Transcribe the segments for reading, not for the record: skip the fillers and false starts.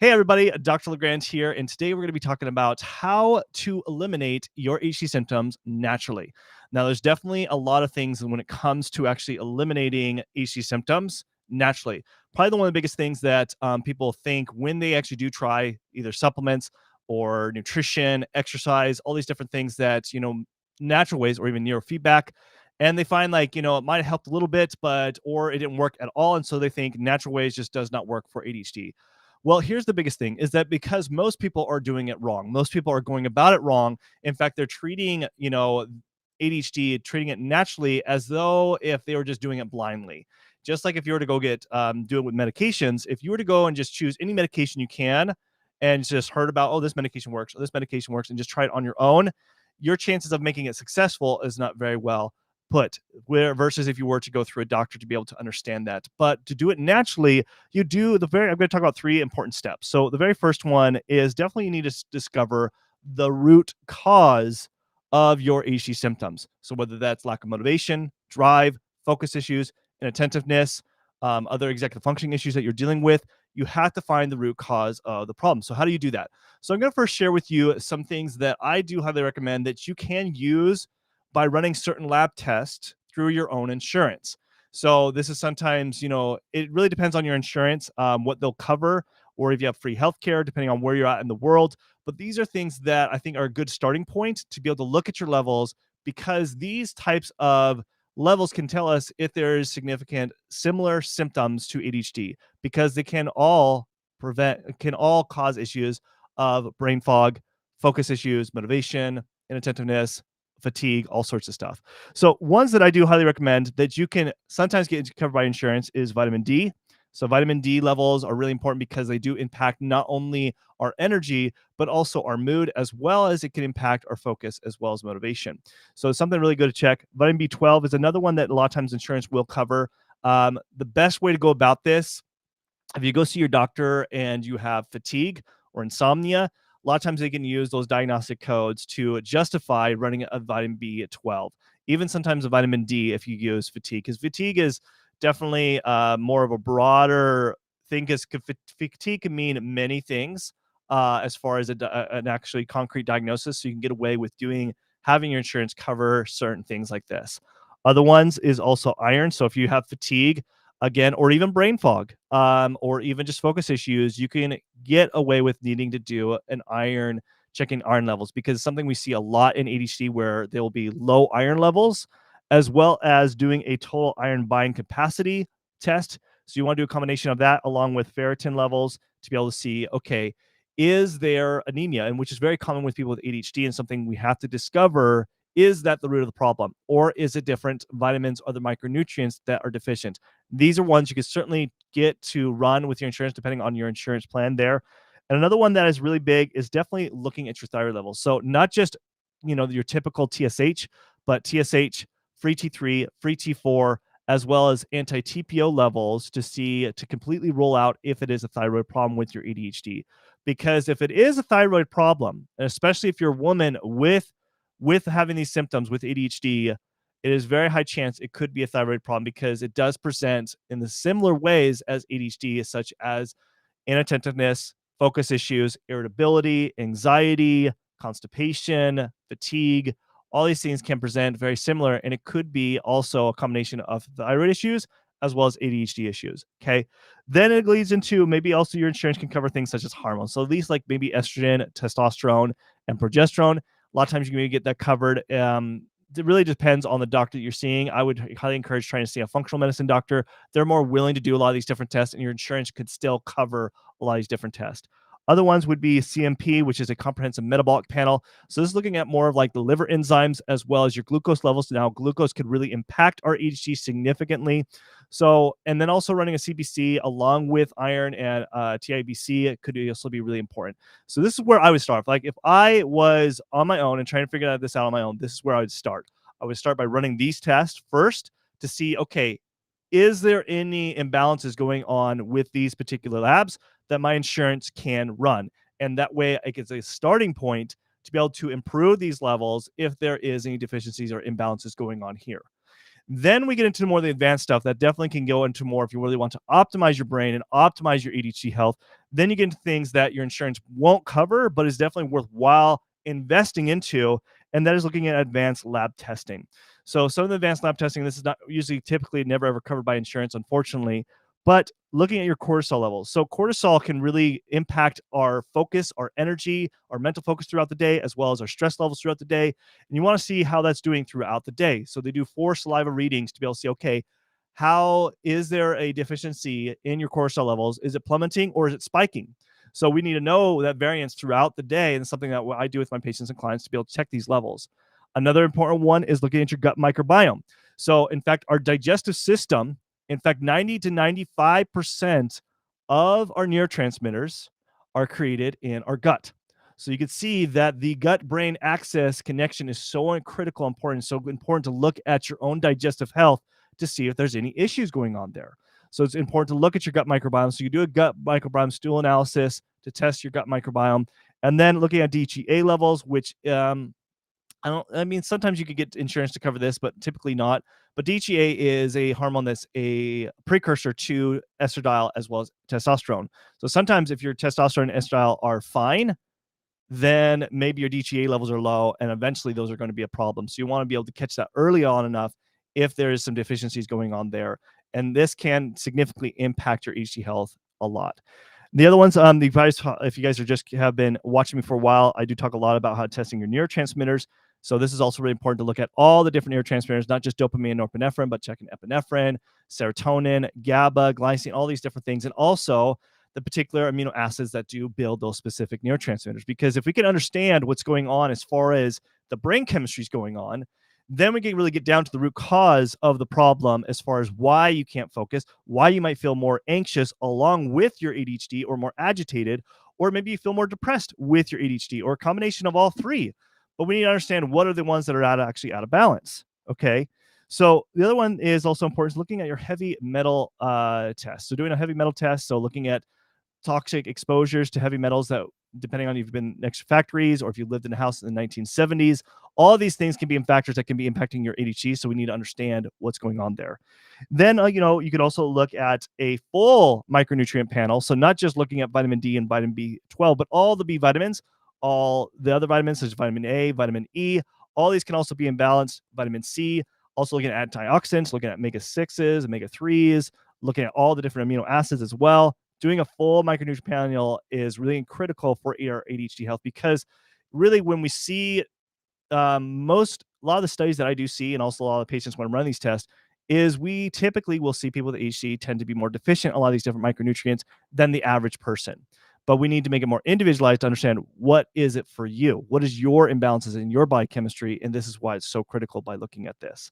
Hey everybody, Dr. LeGrand here, and today we're going to be talking about how to eliminate your ADHD symptoms naturally. Now, there's definitely a lot of things when it comes to actually eliminating ADHD symptoms naturally. Probably the one of the biggest things that people think when they actually do try either supplements or nutrition, exercise, all these different things that, natural ways or even neurofeedback, and they find like, it might have helped a little bit, or it didn't work at all. And so they think natural ways just does not work for ADHD. Well, here's the biggest thing is that because most people are doing it wrong. Most people are going about it wrong. In fact, they're treating, ADHD, treating it naturally as though if they were just doing it blindly. Just like if you were to go do it with medications, if you were to go and just choose any medication you can and just heard about, oh, this medication works, or this medication works, and just try it on your own, your chances of making it successful is not very well put, where versus if you were to go through a doctor to be able to understand that. But to do it naturally, I'm going to talk about 3 important steps. So the very first one is definitely you need to discover the root cause of your ADHD symptoms. So whether that's lack of motivation, drive, focus issues, inattentiveness, other executive functioning issues that you're dealing with, you have to find the root cause of the problem. So how do you do that? So I'm going to first share with you some things that I do highly recommend that you can use by running certain lab tests through your own insurance. So this is sometimes, it really depends on your insurance, what they'll cover, or if you have free healthcare, depending on where you're at in the world. But these are things that I think are a good starting point to be able to look at your levels, because these types of levels can tell us if there is significant similar symptoms to ADHD, because they can all cause issues of brain fog, focus issues, motivation, inattentiveness, fatigue, all sorts of stuff. So ones that I do highly recommend that you can sometimes get covered by insurance is vitamin D. So vitamin D levels are really important because they do impact not only our energy, but also our mood, as well as it can impact our focus as well as motivation. So it's something really good to check. Vitamin B12 is another one that a lot of times insurance will cover. The best way to go about this, if you go see your doctor and you have fatigue or insomnia, a lot of times they can use those diagnostic codes to justify running a vitamin B12. Even sometimes a vitamin D if you use fatigue, because fatigue is definitely more of a broader thing, because fatigue can mean many things as far as an actually concrete diagnosis. So you can get away with having your insurance cover certain things like this. Other ones is also iron. So if you have fatigue, again, or even brain fog, or even just focus issues, you can get away with needing to do checking iron levels, because it's something we see a lot in ADHD where there will be low iron levels, as well as doing a total iron buying capacity test. So you want to do a combination of that along with ferritin levels to be able to see, okay, is there anemia? And which is very common with people with ADHD, and something we have to discover, is that the root of the problem, or is it different vitamins or other micronutrients that are deficient? These are ones you can certainly get to run with your insurance depending on your insurance plan there. And another one that is really big is definitely looking at your thyroid levels. So not just, your typical TSH, but TSH, free T3, free T4, as well as anti-TPO levels to completely rule out if it is a thyroid problem with your ADHD. Because if it is a thyroid problem, and especially if you're a woman with having these symptoms with ADHD, it is very high chance it could be a thyroid problem, because it does present in the similar ways as ADHD, such as inattentiveness, focus issues, irritability, anxiety, constipation, fatigue. All these things can present very similar, and it could be also a combination of thyroid issues as well as ADHD issues. Okay. Then it leads into maybe also your insurance can cover things such as hormones. So at least like maybe estrogen, testosterone, and progesterone. A lot of times you can maybe get that covered. It really depends on the doctor that you're seeing. I would highly encourage trying to see a functional medicine doctor. They're more willing to do a lot of these different tests, and your insurance could still cover a lot of these different tests. Other ones would be CMP, which is a comprehensive metabolic panel. So this is looking at more of like the liver enzymes as well as your glucose levels. Now, glucose could really impact our ADHD significantly. So, and then also running a CBC along with iron and TIBC, it could also be really important. So this is where I would start. Like if I was on my own and trying to figure this out on my own, this is where I would start. I would start by running these tests first to see, okay, is there any imbalances going on with these particular labs that my insurance can run? And that way it gets a starting point to be able to improve these levels if there is any deficiencies or imbalances going on here. Then we get into more of the advanced stuff that definitely can go into more if you really want to optimize your brain and optimize your ADHD health. Then you get into things that your insurance won't cover, but is definitely worthwhile investing into, and that is looking at advanced lab testing. So some of the advanced lab testing, this is not usually typically never ever covered by insurance, unfortunately, but looking at your cortisol levels. So cortisol can really impact our focus, our energy, our mental focus throughout the day, as well as our stress levels throughout the day. And you want to see how that's doing throughout the day. So they do 4 saliva readings to be able to see, okay, how is there a deficiency in your cortisol levels? Is it plummeting or is it spiking? So we need to know that variance throughout the day, and it's something that I do with my patients and clients to be able to check these levels. Another important one is looking at your gut microbiome. So in fact, our digestive system, in fact, 90 to 95% of our neurotransmitters are created in our gut. So you can see that the gut-brain axis connection is so critical, important, so important to look at your own digestive health to see if there's any issues going on there. So it's important to look at your gut microbiome. So you do a gut microbiome stool analysis to test your gut microbiome, and then looking at DHEA levels, which I mean, sometimes you could get insurance to cover this, but typically not. But DHEA is a hormone that's a precursor to estradiol as well as testosterone. So sometimes if your testosterone and estradiol are fine, then maybe your DHEA levels are low, and eventually those are going to be a problem. So you want to be able to catch that early on enough if there is some deficiencies going on there. And this can significantly impact your HD health a lot. The other ones, the advice, if you guys are just have been watching me for a while, I do talk a lot about how testing your neurotransmitters. So this is also really important to look at all the different neurotransmitters, not just dopamine and norepinephrine, but checking epinephrine, serotonin, GABA, glycine, all these different things. And also the particular amino acids that do build those specific neurotransmitters. Because if we can understand what's going on as far as the brain chemistry is going on, then we can really get down to the root cause of the problem as far as why you can't focus, why you might feel more anxious along with your ADHD, or more agitated, or maybe you feel more depressed with your ADHD, or a combination of all three. But we need to understand what are the ones that are actually out of balance. Okay. So the other one is also important, is looking at your heavy metal test. So doing a heavy metal test, so looking at toxic exposures to heavy metals that, depending on if you've been next to factories or if you lived in a house in the 1970s, all of these things can be factors that can be impacting your ADHD. So we need to understand what's going on there. Then, you could also look at a full micronutrient panel. So not just looking at vitamin D and vitamin B12, but all the B vitamins, all the other vitamins, such as vitamin A, vitamin E, all these can also be imbalanced. Vitamin C, also looking at antioxidants, looking at omega 6s, omega 3s, looking at all the different amino acids as well. Doing a full micronutrient panel is really critical for our ADHD health, because really when we see a lot of the studies that I do see, and also a lot of the patients when I run these tests, is we typically will see people with ADHD tend to be more deficient in a lot of these different micronutrients than the average person. But we need to make it more individualized to understand what is it for you? What is your imbalances in your body chemistry? And this is why it's so critical by looking at this.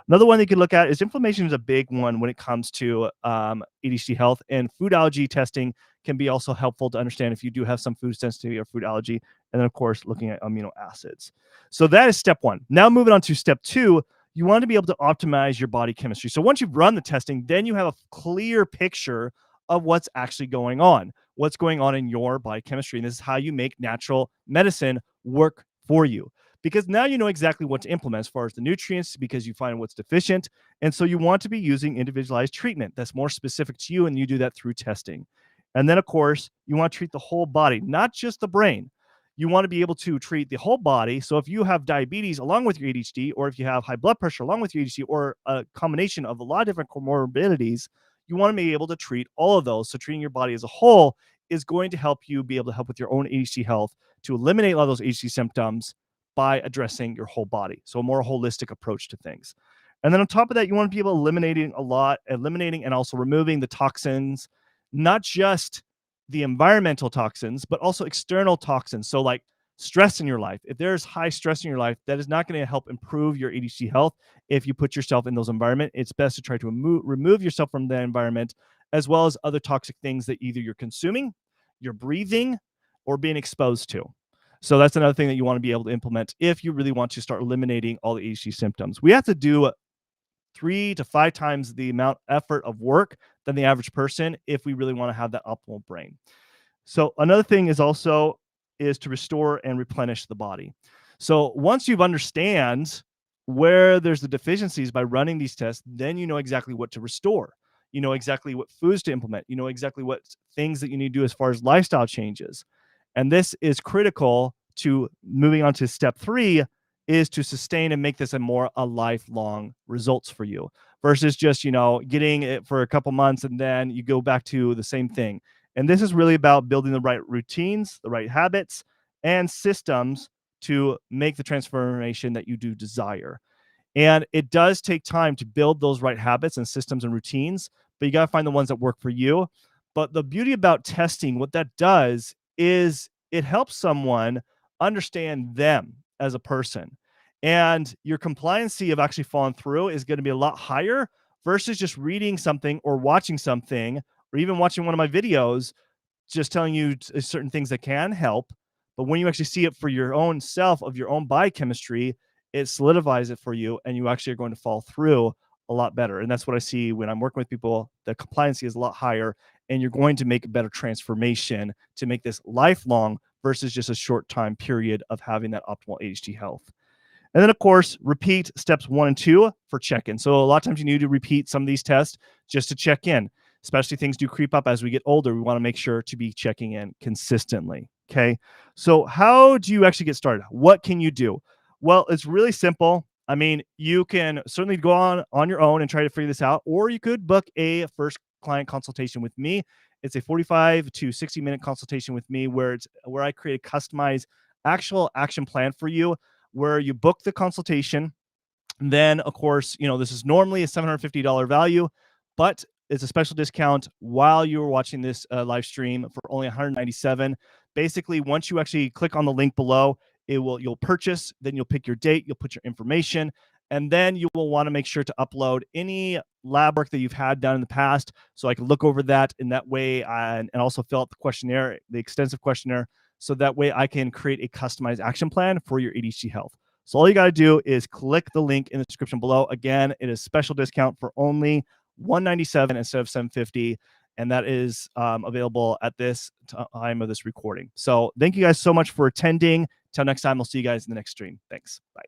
Another one you can look at is inflammation is a big one when it comes to ADHD health, and food allergy testing can be also helpful to understand if you do have some food sensitivity or food allergy. And then, of course, looking at amino acids. So that is step one. Now, moving on to step two, you want to be able to optimize your body chemistry. So once you've run the testing, then you have a clear picture of what's actually going on, what's going on in your body chemistry. And this is how you make natural medicine work for you, because now you know exactly what to implement as far as the nutrients, because you find what's deficient. And so you want to be using individualized treatment that's more specific to you, and you do that through testing. And then, of course, you want to treat the whole body, not just the brain. You want to be able to treat the whole body. So if you have diabetes along with your ADHD, or if you have high blood pressure along with your ADHD, or a combination of a lot of different comorbidities, you want to be able to treat all of those. So treating your body as a whole is going to help you be able to help with your own ADHD health, to eliminate a lot of those ADHD symptoms by addressing your whole body. So a more holistic approach to things. And then on top of that, you want to be able to eliminating and also removing the toxins, not just the environmental toxins, but also external toxins. So like stress in your life. If there's high stress in your life, that is not going to help improve your ADHD health. If you put yourself in those environments, it's best to try to remove yourself from that environment, as well as other toxic things that either you're consuming, you're breathing, or being exposed to. So that's another thing that you want to be able to implement if you really want to start eliminating all the ADHD symptoms. We have to do 3 to 5 times the amount effort of work than the average person if we really want to have that optimal brain. So another thing is to restore and replenish the body. So once you've understand where there's the deficiencies by running these tests, then you know exactly what to restore. You know exactly what foods to implement. You know exactly what things that you need to do as far as lifestyle changes. And this is critical to moving on to step 3, is to sustain and make this a lifelong results for you, versus just, getting it for a couple months and then you go back to the same thing. And this is really about building the right routines, the right habits, and systems to make the transformation that you do desire. And it does take time to build those right habits and systems and routines, but you got to find the ones that work for you. But the beauty about testing, what that does is it helps someone understand them as a person. And your compliancy of actually following through is going to be a lot higher versus just reading something or watching something or even watching one of my videos just telling you certain things that can help. But when you actually see it for your own self of your own biochemistry, it solidifies it for you and you actually are going to fall through a lot better. And that's what I see when I'm working with people. The compliancy is a lot higher and you're going to make a better transformation to make this lifelong versus just a short time period of having that optimal ADHD health. And then, of course, repeat steps 1 and 2 for check-in. So a lot of times you need to repeat some of these tests just to check in, especially things do creep up as we get older. We want to make sure to be checking in consistently. Okay. So how do you actually get started? What can you do? Well, it's really simple. I mean, you can certainly go on your own and try to figure this out, or you could book a first client consultation with me. It's a 45 to 60-minute consultation with me where I create a customized actual action plan for you, where you book the consultation. Then, of course, this is normally a $750 value, but it's a special discount while you were watching this live stream for only $197. Basically, once you actually click on the link below, you'll purchase, then you'll pick your date, you'll put your information, and then you will want to make sure to upload any lab work that you've had done in the past, so I can look over that in that way, and also fill out the questionnaire, the extensive questionnaire, so that way I can create a customized action plan for your ADHD health. So all you got to do is click the link in the description below. Again, it is special discount for only $197 instead of $750, and that is available at this time of this recording. So thank you guys so much for attending. Till next time, I'll see you guys in the next stream. Thanks. Bye.